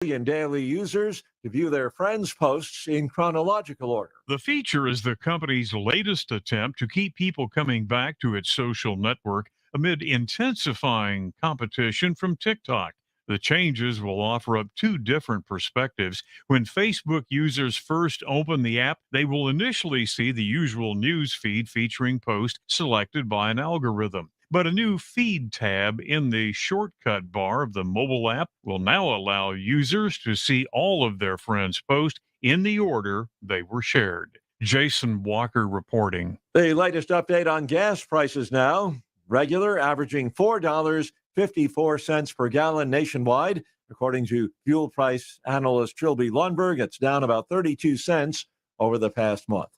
And daily users to view their friends' posts in chronological order. The feature is the company's latest attempt to keep people coming back to its social network amid intensifying competition from TikTok. The changes will offer up two different perspectives. When Facebook users first open the app, they will initially see the usual news feed featuring posts selected by an algorithm. But a new feed tab in the shortcut bar of the mobile app will now allow users to see all of their friends' posts in the order they were shared. Jason Walker reporting. The latest update on gas prices now. Regular averaging $4.54 per gallon nationwide. According to fuel price analyst Trilby Lundberg, it's down about 32 cents over the past month.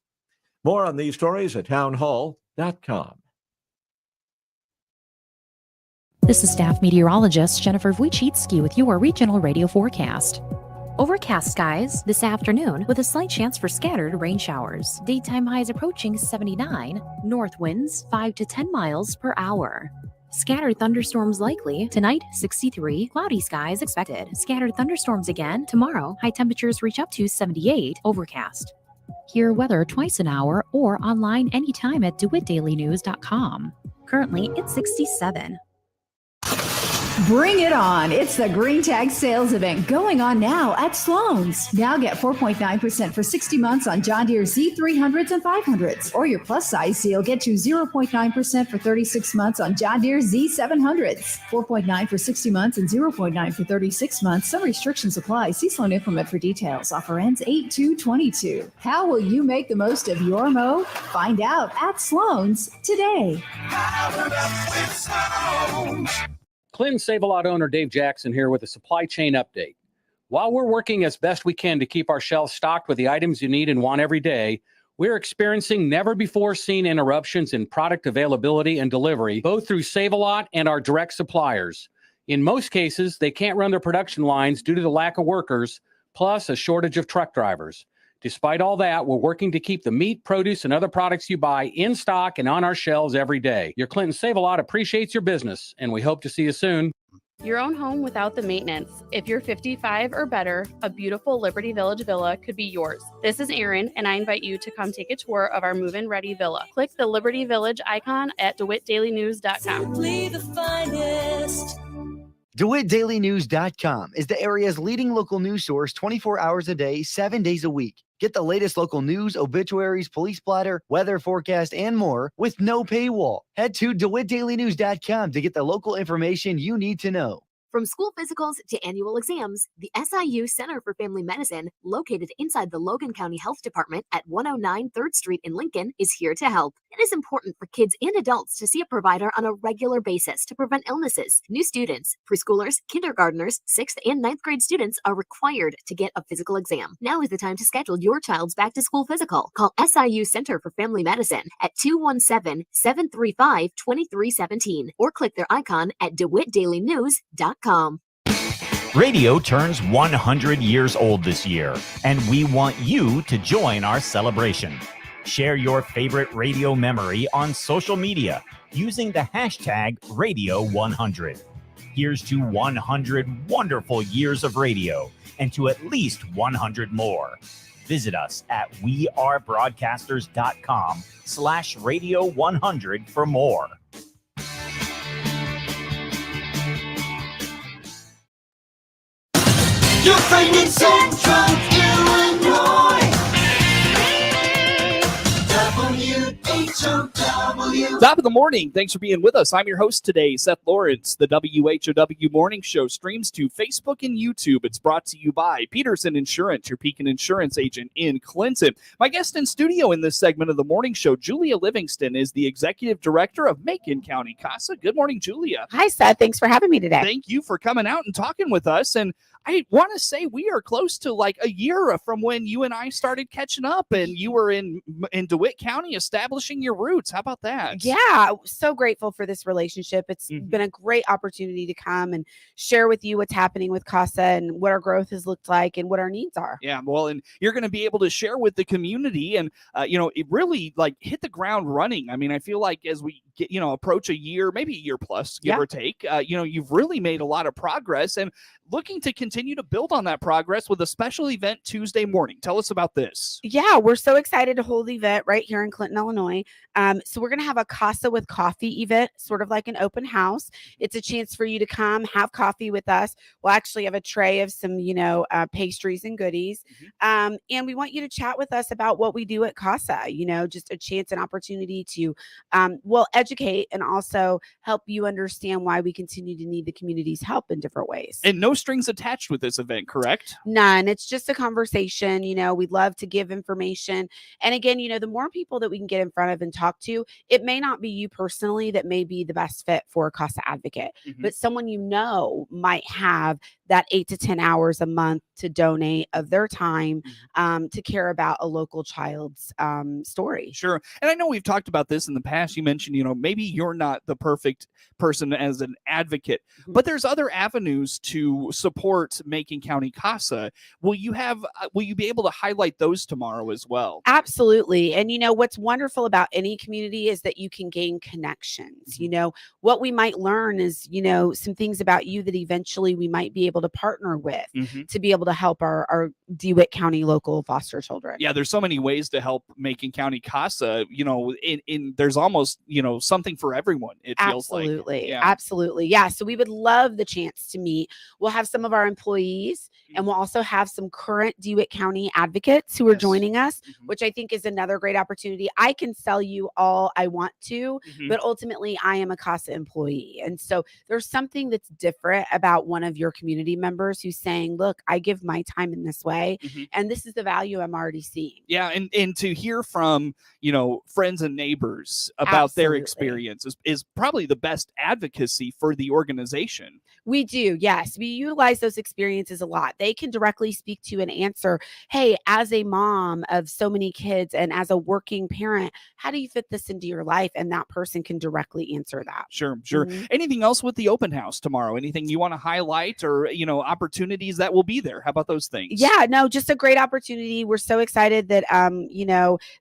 More on these stories at townhall.com. This is staff meteorologist Jennifer Wojcicki with your regional radio forecast. Overcast skies this afternoon with a slight chance for scattered rain showers. Daytime highs approaching 79. North winds 5 to 10 miles per hour. Scattered thunderstorms likely. Tonight, 63. Cloudy skies expected. Scattered thunderstorms again. Tomorrow, high temperatures reach up to 78. Overcast. Hear weather twice an hour or online anytime at DeWittDailyNews.com. Currently, it's 67. Bring it on. It's the Green Tag Sales Event going on now at Sloan's. Now get 4.9% for 60 months on John Deere Z300s and 500s. Or your plus size deal, get you 0.9% for 36 months on John Deere Z700s. 4.9 for 60 months and 0.9 for 36 months. Some restrictions apply. See Sloan Implement for details. Offer ends 8/2/22. How will you make the most of your mow? Find out at Sloan's today. Clinton Save-A-Lot owner Dave Jackson here with a supply chain update. While we're working as best we can to keep our shelves stocked with the items you need and want every day, we're experiencing never-before-seen interruptions in product availability and delivery, both through Save-A-Lot and our direct suppliers. In most cases, they can't run their production lines due to the lack of workers, plus a shortage of truck drivers. Despite all that, we're working to keep the meat, produce, and other products you buy in stock and on our shelves every day. Your Clinton Save-A-Lot appreciates your business, and we hope to see you soon. Your own home without the maintenance. If you're 55 or better, a beautiful Liberty Village villa could be yours. This is Erin, and I invite you to come take a tour of our move-in ready villa. Click the Liberty Village icon at DeWittDailyNews.com. Simply the finest. DeWittDailyNews.com is the area's leading local news source 24 hours a day, 7 days a week. Get the latest local news, obituaries, police blotter, weather forecast, and more with no paywall. Head to DeWittDailyNews.com to get the local information you need to know. From school physicals to annual exams, the SIU Center for Family Medicine, located inside the Logan County Health Department at 109 3rd Street in Lincoln, is here to help. It is important for kids and adults to see a provider on a regular basis to prevent illnesses. New students, preschoolers, kindergartners, 6th and 9th grade students are required to get a physical exam. Now is the time to schedule your child's back-to-school physical. Call SIU Center for Family Medicine at 217-735-2317 or click their icon at DeWittDailyNews.com. Radio turns 100 years old this year, and we want you to join our celebration. Share your favorite radio memory on social media using the hashtag Radio100. Here's to 100 wonderful years of radio and to at least 100 more. Visit us at wearebroadcasters.com/radio100 for more. Your friend in Central Illinois. WHOW. Top of the morning. Thanks for being with us. I'm your host today, Seth Lawrence. The WHOW Morning Show streams to Facebook and YouTube. It's brought to you by Peterson Insurance, your Pekin Insurance agent in Clinton. My guest in studio in this segment of the morning show, Julia Livingston, is the Executive Director of Macon County CASA. Good morning, Julia. Hi, Seth. Thanks for having me today. Thank you for coming out and talking with us. And I want to say we are close to like a year from when you and I started catching up, and you were in DeWitt County establishing your roots. How about that? Yeah, so grateful for this relationship. It's been a great opportunity to come and share with you what's happening with CASA and what our growth has looked like and what our needs are. Yeah, well, and you're going to be able to share with the community and, it really like hit the ground running. I mean, I feel like as we approach a year, maybe a year plus, give or take. You've really made a lot of progress and looking to continue to build on that progress with a special event Tuesday morning. Tell us about this. Yeah, we're so excited to hold the event right here in Clinton, Illinois. So we're going to have a Casa with Coffee event, sort of like an open house. It's a chance for you to come have coffee with us. We'll actually have a tray of some, pastries and goodies. And we want you to chat with us about what we do at Casa, just a chance and opportunity to, educate and also help you understand why we continue to need the community's help in different ways. And no strings attached with this event, correct? None. It's just a conversation. We'd love to give information. And again, the more people that we can get in front of and talk to, it may not be you personally that may be the best fit for a CASA advocate, but someone might have that 8 to 10 hours a month to donate of their time to care about a local child's story. Sure. And I know we've talked about this in the past. You mentioned, maybe you're not the perfect person as an advocate, but there's other avenues to support Macon County CASA. Will you be able to highlight those tomorrow as well? Absolutely. And what's wonderful about any community is that you can gain connections. What we might learn is, some things about you that eventually we might be able to partner with to be able to help our DeWitt County local foster children. Yeah, there's so many ways to help Macon County CASA. There's almost something for everyone. It feels like. Absolutely. Yeah. So we would love the chance to meet. We'll have some of our employees, and we'll also have some current DeWitt County advocates who are joining us, which I think is another great opportunity. I can sell you all I want to, but ultimately I am a CASA employee. And so there's something that's different about one of your community members who's saying, look, I give my time in this way, and this is the value I'm already seeing. Yeah. And to hear from, friends and neighbors about their experience is probably the best advocacy for the organization. We do. Yes. We utilize those experiences a lot. They can directly speak to and answer, hey, as a mom of so many kids and as a working parent, how do you fit this into your life? And that person can directly answer that. Sure. Anything else with the open house tomorrow? Anything you want to highlight or, opportunities that will be there? How about those things? Yeah, no, just a great opportunity. We're so excited that,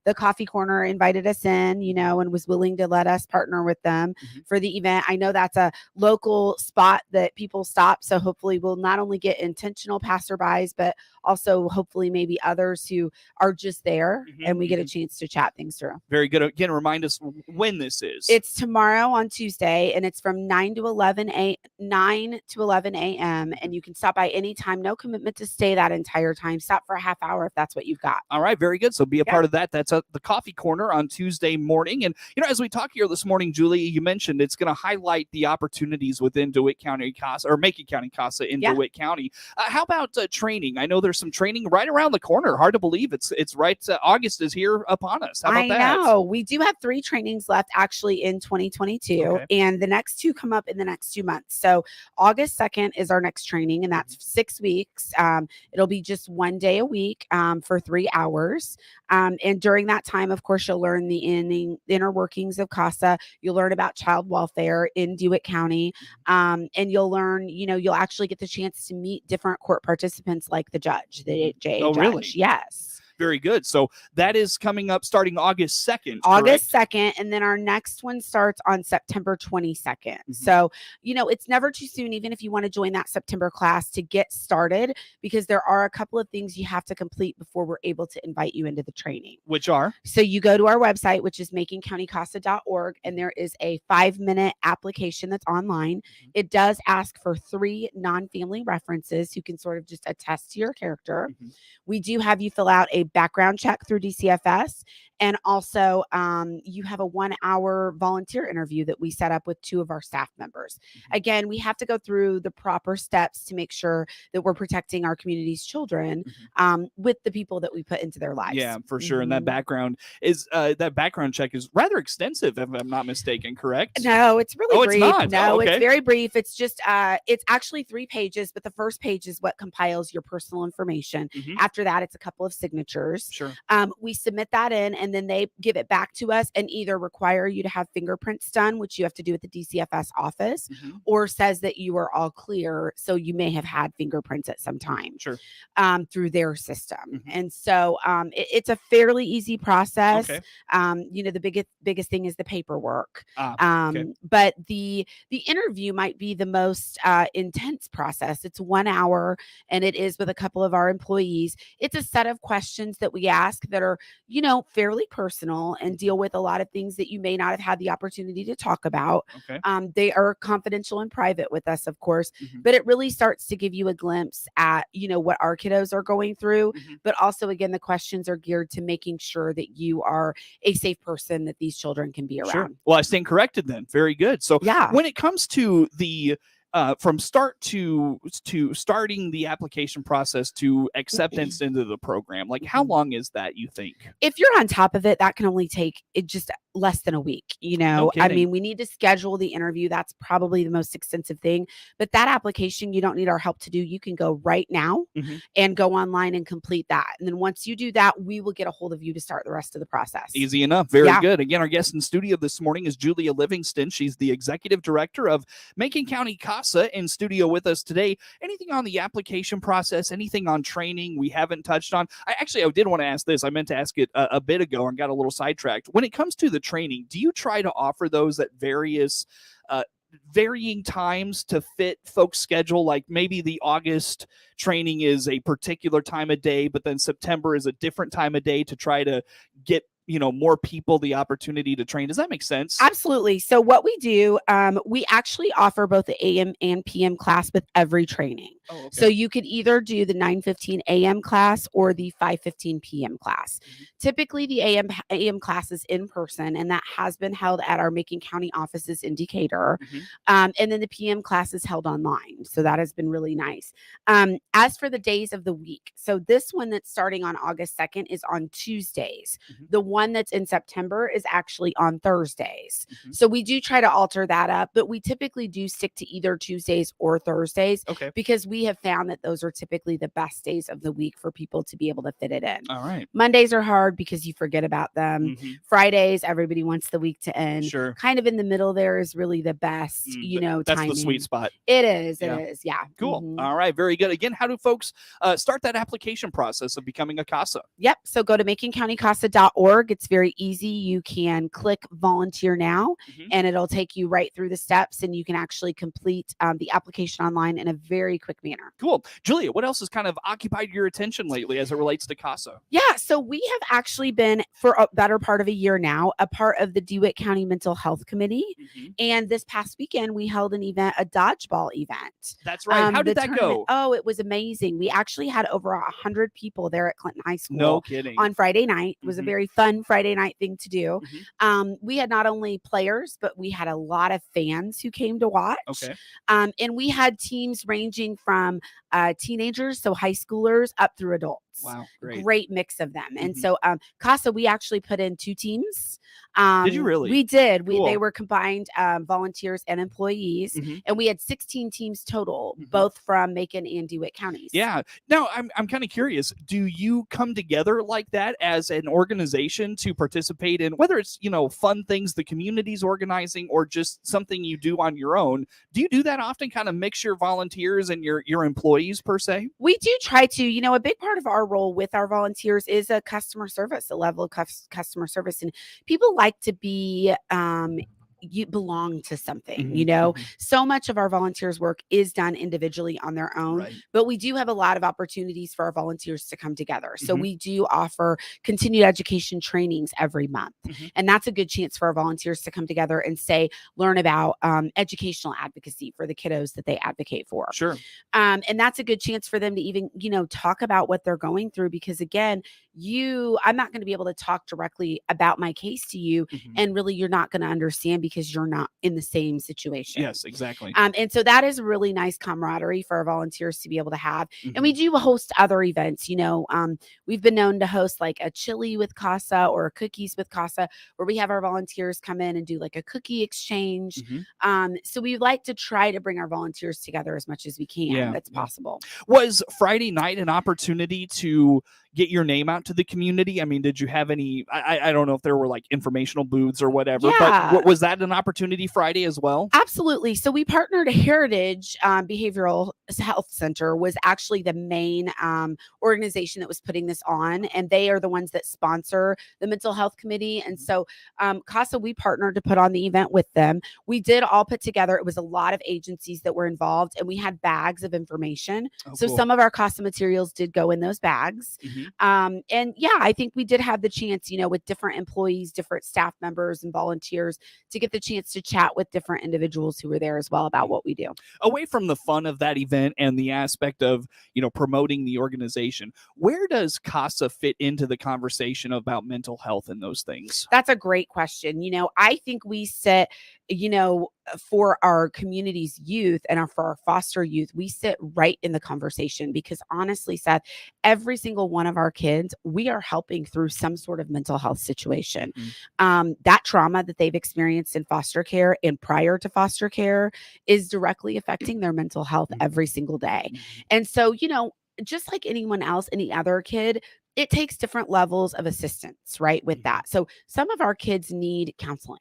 the Coffee Corner invited us in, and was willing to let us partner with them for the event. I know that's a local spot that people stop. So hopefully we'll not only get intentional passerbys, but also hopefully maybe others who are just there and we get a chance to chat things through. Very good. Again, remind us when this is. It's tomorrow on Tuesday, and it's from 9 to 11 a.m. And you can stop by anytime. No commitment to stay that entire time. Stop for a half hour if that's what you've got. All right. Very good. So be a part of that. That's the Coffee Corner on Tuesday morning. And, as we talk here this morning, Julia, you mentioned it's going to highlight the opportunities within DeWitt County CASA or Macon County CASA in DeWitt County. How about training? I know there's some training right around the corner. Hard to believe it's right. August is here upon us. How about that? I know. We do have 3 trainings left actually in 2022, and the next 2 come up in the next 2 months. So August 2nd is our next training, and that's 6 weeks. It'll be just 1 day a week for 3 hours. And during that time, of course, you'll learn the inner workings of CASA. You'll learn about child welfare in DeWitt County. And you'll learn, you'll actually get the chance to meet different court participants like the judge, the JA judge. Really? Yes. Very good. So that is coming up starting August 2nd. August 2nd. And then our next one starts on September 22nd. So, it's never too soon, even if you want to join that September class, to get started, because there are a couple of things you have to complete before we're able to invite you into the training. Which are? So you go to our website, which is maconcountycasa.org, and there is a 5-minute application that's online. It does ask for 3 non-family references who can sort of just attest to your character. We do have you fill out a background check through DCFS. And also you have a 1-hour volunteer interview that we set up with 2 of our staff members. Again, we have to go through the proper steps to make sure that we're protecting our community's children with the people that we put into their lives. Yeah, for sure. And that background check is rather extensive, if I'm not mistaken, correct? No, it's really brief. It's not. No, it's very brief. It's just it's actually 3 pages, but the first page is what compiles your personal information. After that, it's a couple of signatures. Sure. We submit that in, and and then they give it back to us and either require you to have fingerprints done, which you have to do at the DCFS office, or says that you are all clear. So you may have had fingerprints at some time through their system. And so it's a fairly easy process. The biggest thing is the paperwork. But the interview might be the most intense process. It's 1 hour, and it is with a couple of our employees. It's a set of questions that we ask that are, fairly personal and deal with a lot of things that you may not have had the opportunity to talk about. They are confidential and private with us, of course, but it really starts to give you a glimpse at, what our kiddos are going through. But also, again, the questions are geared to making sure that you are a safe person that these children can be around. Well, I stand corrected then. Very good. So when it comes to the from start to starting the application process to acceptance into the program, like how long is that, you think? If you're on top of it, that can only take just less than a week. No I kidding. mean, we need to schedule the interview. That's probably the most extensive thing. But that application, you don't need our help to do. You can go right now and go online and complete that. And then once you do that, we will get a hold of you to start the rest of the process. Easy enough. Very good. Again, our guest in studio this morning is Julia Livingston. She's the executive director of Macon County CASA, in studio with us today. Anything on the application process? Anything on training we haven't touched on? I did want to ask this. I meant to ask it a bit ago and got a little sidetracked. When it comes to the training, do you try to offer those at various varying times to fit folks' schedule? Like maybe the August training is a particular time of day, but then September is a different time of day to try to get more people the opportunity to train. Does that make sense? Absolutely. So what we do, we actually offer both the AM and PM class with every training. So you could either do the 9:15 AM class or the 5:15 PM class. Typically the AM class is in person, and that has been held at our Macon County offices in Decatur. And then the PM class is held online. So that has been really nice. As for the days of the week, so this one that's starting on August 2nd is on Tuesdays. The one that's in September is actually on Thursdays. So we do try to alter that up, but we typically do stick to either Tuesdays or Thursdays because we have found that those are typically the best days of the week for people to be able to fit it in. All right. Mondays are hard because you forget about them. Fridays, everybody wants the week to end. Kind of in the middle there is really the best, that's timing. the sweet spot. It is. It is. Yeah. Cool. All right. Very good. Again, how do folks start that application process of becoming a CASA? Yep. So go to MaconCountyCASA.org. It's very easy. You can click volunteer now and it'll take you right through the steps, and you can actually complete the application online in a very quick manner. Cool. Julia, what else has kind of occupied your attention lately as it relates to CASA? Yeah. So we have actually been, for a better part of a year now, a part of the DeWitt County Mental Health Committee. And this past weekend, we held an event, a dodgeball event. That's right. How did that go? Oh, it was amazing. We actually had over 100 people there at Clinton High School. No kidding. On Friday night. It was a very fun Friday night thing to do. We had not only players, but we had a lot of fans who came to watch. And we had teams ranging from teenagers, so high schoolers, up through adults. Wow, great mix of them. And so CASA, we actually put in 2 teams. Did you really? We did. Cool. They were combined volunteers and employees, and we had 16 teams total, both from Macon and DeWitt counties. Yeah. Now, I'm kind of curious. Do you come together like that as an organization to participate in, whether it's fun things the community's organizing or just something you do on your own? Do you do that often? Kind of mix your volunteers and your employees per se? We do try to. A big part of our role with our volunteers is a customer service, a level of customer service, and people like to be you belong to something, so much of our volunteers work is done individually on their own, but we do have a lot of opportunities for our volunteers to come together. So we do offer continued education trainings every month. And that's a good chance for our volunteers to come together and learn about educational advocacy for the kiddos that they advocate for. Sure. And that's a good chance for them to even, talk about what they're going through, because again, I'm not going to be able to talk directly about my case to you, and really you're not going to understand because you're not in the same situation. Yes, exactly. And so that is a really nice camaraderie for our volunteers to be able to have. And we do host other events. We've been known to host like a chili with CASA or cookies with CASA, where we have our volunteers come in and do like a cookie exchange. So we like to try to bring our volunteers together as much as we can. That's possible. Was Friday night an opportunity to, get your name out to the community? I mean, did you have any, I don't know if there were like informational booths or whatever, Yeah. but was that an opportunity Friday as well? Absolutely. So we partnered. Heritage Behavioral Health Center was actually the main organization that was putting this on, and they are the ones that sponsor the mental health committee. And so CASA, we partnered to put on the event with them. We did all put together. It was a lot of agencies that were involved, and we had bags of information. So cool. some of our CASA materials did go in those bags. And yeah, I think we did have the chance, with different employees, different staff members and volunteers to get the chance to chat with different individuals who were there as well about what we do. Away from the fun of that event and the aspect of, promoting the organization, where does CASA fit into the conversation about mental health and those things? That's a great question. I think we sit, for our community's youth and for our foster youth, we sit right in the conversation because honestly, Seth, every single one of our kids, we are helping through some sort of mental health situation. That trauma that they've experienced in foster care and prior to foster care is directly affecting their mental health every single day. And so, just like anyone else, any other kid, it takes different levels of assistance, right? With that. So some of our kids need counseling,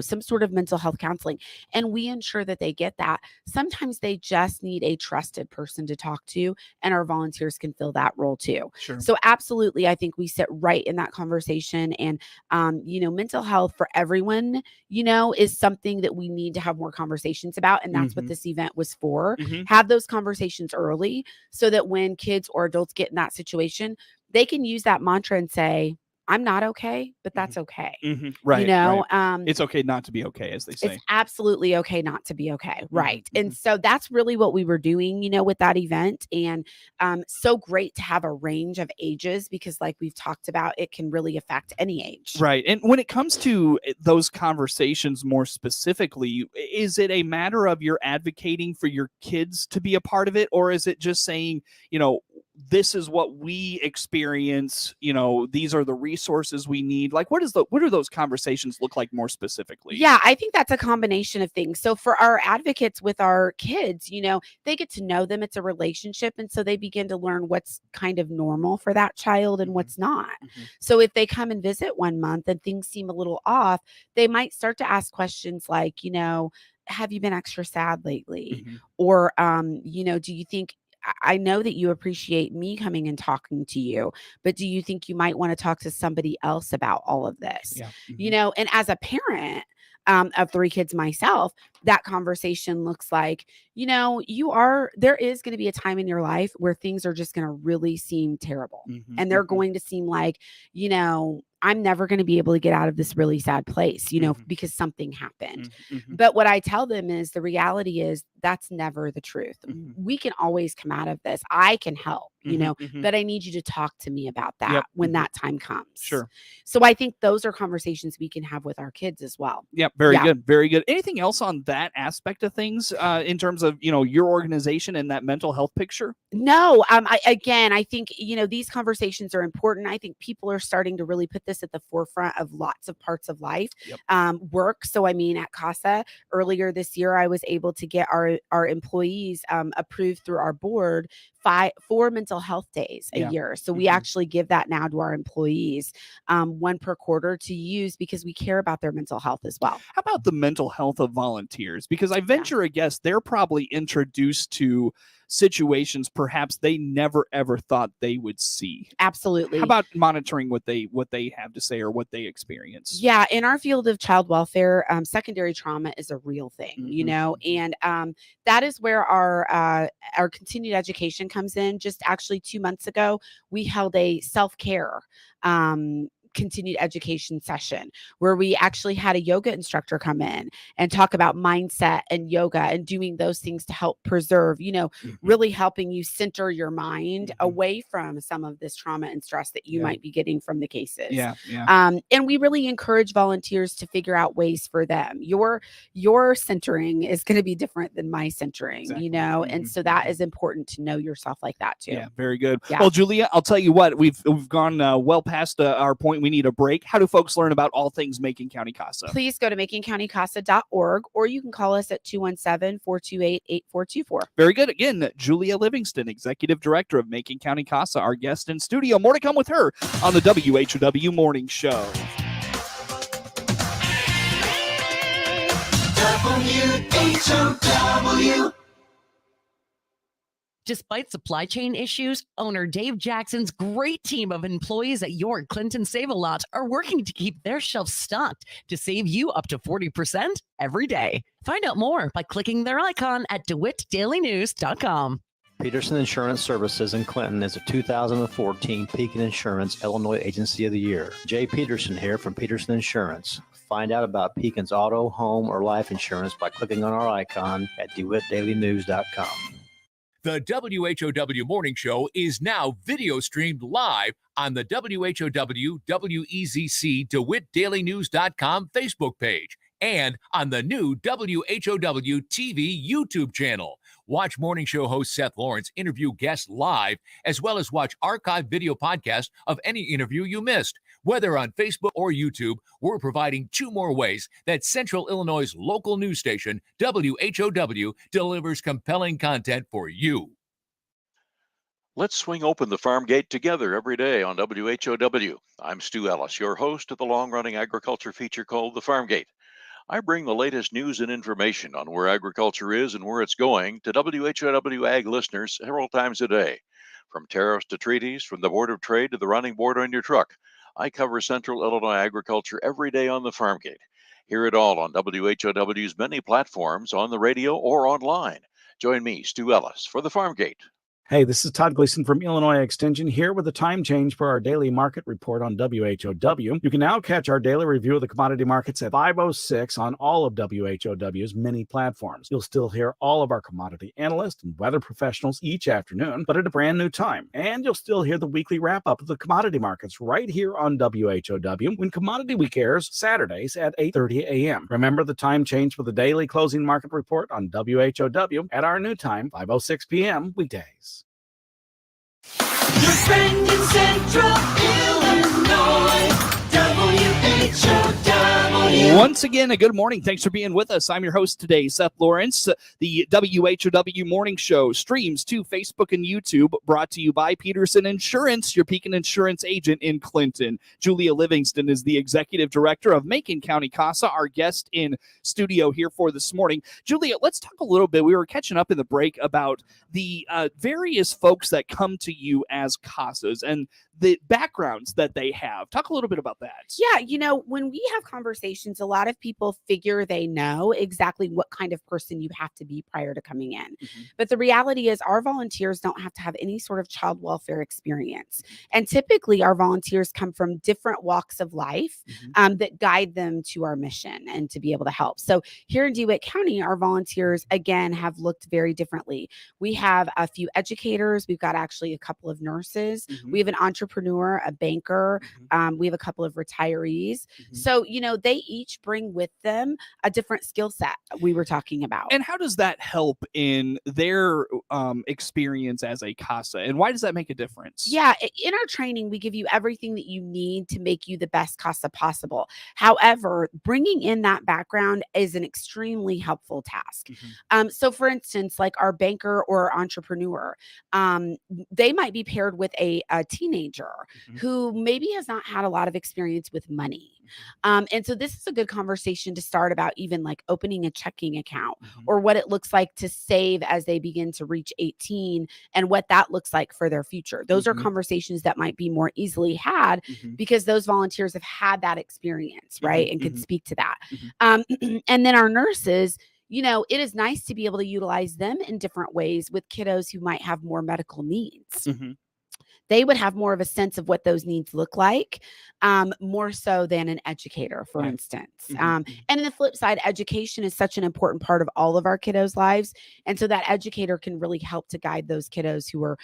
some sort of mental health counseling, and we ensure that they get that. Sometimes they just need a trusted person to talk to, and our volunteers can fill that role too. Sure. So absolutely, I think we sit right in that conversation, and, mental health for everyone, is something that we need to have more conversations about. And that's what this event was for. Have those conversations early so that when kids or adults get in that situation, they can use that mantra and say, I'm not okay, but that's okay. Right. Right. It's okay not to be okay, as they say. It's absolutely okay not to be okay. Right. And so that's really what we were doing, with that event. And so great to have a range of ages because like we've talked about, it can really affect any age. Right. And when it comes to those conversations more specifically, is it a matter of you're advocating for your kids to be a part of it? Or is it just saying, this is what we experience, these are the resources we need? Like, what do those conversations look like more specifically? Yeah, I think that's a combination of things. So for our advocates with our kids, they get to know them. It's a relationship. And so they begin to learn what's kind of normal for that child and what's not. So if they come and visit one month and things seem a little off, they might start to ask questions like, have you been extra sad lately? Or, do you think, I know that you appreciate me coming and talking to you, but do you think you might want to talk to somebody else about all of this? Yeah. And as a parent of 3 kids myself, that conversation looks like, there is going to be a time in your life where things are just going to really seem terrible. And they're going to seem like, I'm never going to be able to get out of this really sad place, because something happened. But what I tell them is the reality is that's never the truth. We can always come out of this. I can help, but I need you to talk to me about that when that time comes. Sure. So I think those are conversations we can have with our kids as well. Yep. Very good. Very good. Anything else on that aspect of things in terms of, your organization and that mental health picture? No. I think, these conversations are important. I think people are starting to really put this at the forefront of lots of parts of life, work. So, at CASA earlier this year, I was able to get our employees approved through our board 4 mental health days a year. So we actually give that now to our employees, 1 per quarter to use because we care about their mental health as well. How about the mental health of volunteers? Because I venture a guess they're probably introduced to situations perhaps they never ever thought they would see. Absolutely. How about monitoring what they have to say or what they experience? Yeah, in our field of child welfare, secondary trauma is a real thing, and that is where our continued education comes in. Just actually 2 months ago, we held a self-care continued education session where we actually had a yoga instructor come in and talk about mindset and yoga and doing those things to help preserve, really helping you center your mind away from some of this trauma and stress that you might be getting from the cases. Yeah. And we really encourage volunteers to figure out ways for them. Your centering is going to be different than my centering, and so that is important to know yourself like that too. Yeah, very good. Yeah. Well, Julia, I'll tell you what, we've gone well past our point point, we need a break. How do folks learn about all things Macon County CASA? Please go to MaconCountyCASA.org, or you can call us at 217-428-8424. Very good. Again, Julia Livingston, Executive Director of Macon County CASA, our guest in studio. More to come with her on the WHOW Morning Show. WHOW. Despite supply chain issues, owner Dave Jackson's great team of employees at your Clinton Save-A-Lot are working to keep their shelves stocked to save you up to 40% every day. Find out more by clicking their icon at DeWittDailyNews.com. Peterson Insurance Services in Clinton is a 2014 Pekin Insurance Illinois Agency of the Year. Jay Peterson here from Peterson Insurance. Find out about Pekin's auto, home, or life insurance by clicking on our icon at DeWittDailyNews.com. The WHOW Morning Show is now video streamed live on the WHOW WEZC DeWittDailyNews.com Facebook page and on the new WHOW TV YouTube channel. Watch Morning Show host Seth Lawrence interview guests live, as well as watch archived video podcasts of any interview you missed. Whether on Facebook or YouTube, we're providing 2 more ways that Central Illinois' local news station, WHOW, delivers compelling content for you. Let's swing open the farm gate together every day on WHOW. I'm Stu Ellis, your host of the long-running agriculture feature called The Farm Gate. I bring the latest news and information on where agriculture is and where it's going to WHOW Ag listeners several times a day. From tariffs to treaties, from the Board of Trade to the running board on your truck, I cover Central Illinois agriculture every day on the Farm Gate. Hear it all on WHOW's many platforms on the radio or online. Join me, Stu Ellis, for the Farm Gate. Hey, this is Todd Gleason from Illinois Extension here with a time change for our daily market report on WHOW. You can now catch our daily review of the commodity markets at 5:06 on all of WHOW's many platforms. You'll still hear all of our commodity analysts and weather professionals each afternoon, but at a brand new time. And you'll still hear the weekly wrap-up of the commodity markets right here on WHOW when Commodity Week airs Saturdays at 8:30 a.m. Remember the time change for the daily closing market report on WHOW at our new time, 5:06 p.m. weekdays. Your friend in Central Illinois, WHOW. Once again, a good morning. Thanks for being with us. I'm your host today, Seth Lawrence. The WHOW Morning Show streams to Facebook and YouTube, brought to you by Peterson Insurance, your Pekin Insurance agent in Clinton. Julia Livingston is the Executive Director of Macon County CASA, our guest in studio here for this morning. Julia, let's talk a little bit. We were catching up in the break about the various folks that come to you as CASAs and the backgrounds that they have. Talk a little bit about that. Yeah, when we have conversations, a lot of people figure they know exactly what kind of person you have to be prior to coming in. Mm-hmm. But the reality is our volunteers don't have to have any sort of child welfare experience. And typically our volunteers come from different walks of life that guide them to our mission and to be able to help. So here in DeWitt County, our volunteers, again, have looked very differently. We have a few educators. We've got actually a couple of nurses. We have an entrepreneur, a banker. We have a couple of retirees. So, they each bring with them a different skill set we were talking about. And how does that help in their experience as a CASA? And why does that make a difference? Yeah, in our training, we give you everything that you need to make you the best CASA possible. However, bringing in that background is an extremely helpful task. So for instance, like our banker or entrepreneur, they might be paired with a teenager who maybe has not had a lot of experience with money. And so this is a good conversation to start about even like opening a checking account or what it looks like to save as they begin to reach 18 and what that looks like for their future. Those are conversations that might be more easily had because those volunteers have had that experience, right? And can speak to that. And then our nurses, it is nice to be able to utilize them in different ways with kiddos who might have more medical needs. They would have more of a sense of what those needs look like, more so than an educator, for instance. And on the flip side, education is such an important part of all of our kiddos' lives. And so that educator can really help to guide those kiddos who are,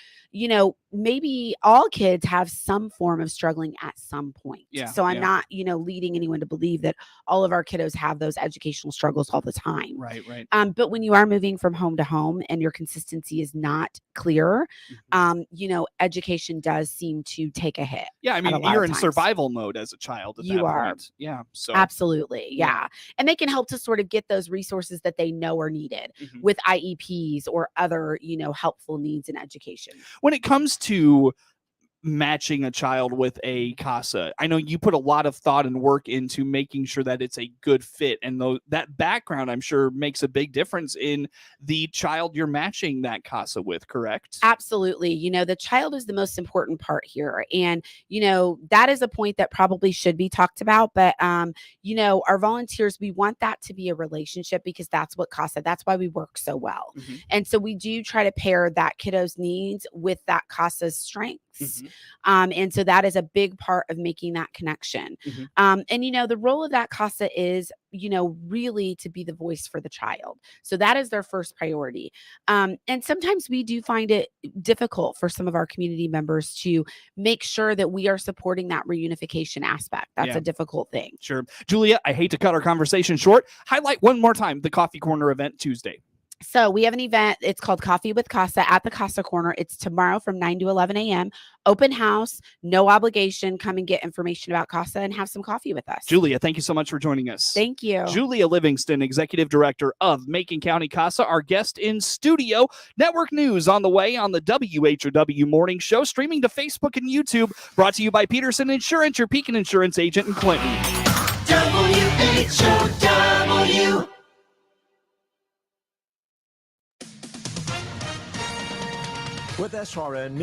maybe all kids have some form of struggling at some point. So I'm not, leading anyone to believe that all of our kiddos have those educational struggles all the time. Right. But when you are moving from home to home and your consistency is not clear, education education does seem to take a hit. Yeah, I at mean, a lot you're of in times. survival mode as a child at You that are. point. Yeah, so Absolutely. Yeah. And they can help to sort of get those resources that they know are needed with IEPs or other, helpful needs in education. when it comes to matching a child with a CASA, I know you put a lot of thought and work into making sure that it's a good fit, and that background, I'm sure, makes a big difference in the child you're matching that CASA with, correct? Absolutely. The child is the most important part here. And, that is a point that probably should be talked about. But, our volunteers, we want that to be a relationship because that's what CASA, that's why we work so well. And so we do try to pair that kiddo's needs with that CASA's strengths. And so that is a big part of making that connection. And, the role of that CASA is, really to be the voice for the child. So that is their first priority. And sometimes we do find it difficult for some of our community members to make sure that we are supporting that reunification aspect. That's a difficult thing. Sure. Julia, I hate to cut our conversation short. Highlight one more time the Coffee Corner event Tuesday. So we have an event. It's called Coffee with Casa at the Casa Corner. It's tomorrow from 9 to 11 a.m. Open house, no obligation. Come and get information about Casa and have some coffee with us. Julia, thank you so much for joining us. Thank you. Julia Livingston, Executive Director of Macon County CASA, our guest in studio. Network news on the way on the WHOW Morning Show, streaming to Facebook and YouTube. Brought to you by Peterson Insurance, your Pekin Insurance agent in Clinton. WHOW. With SRN News.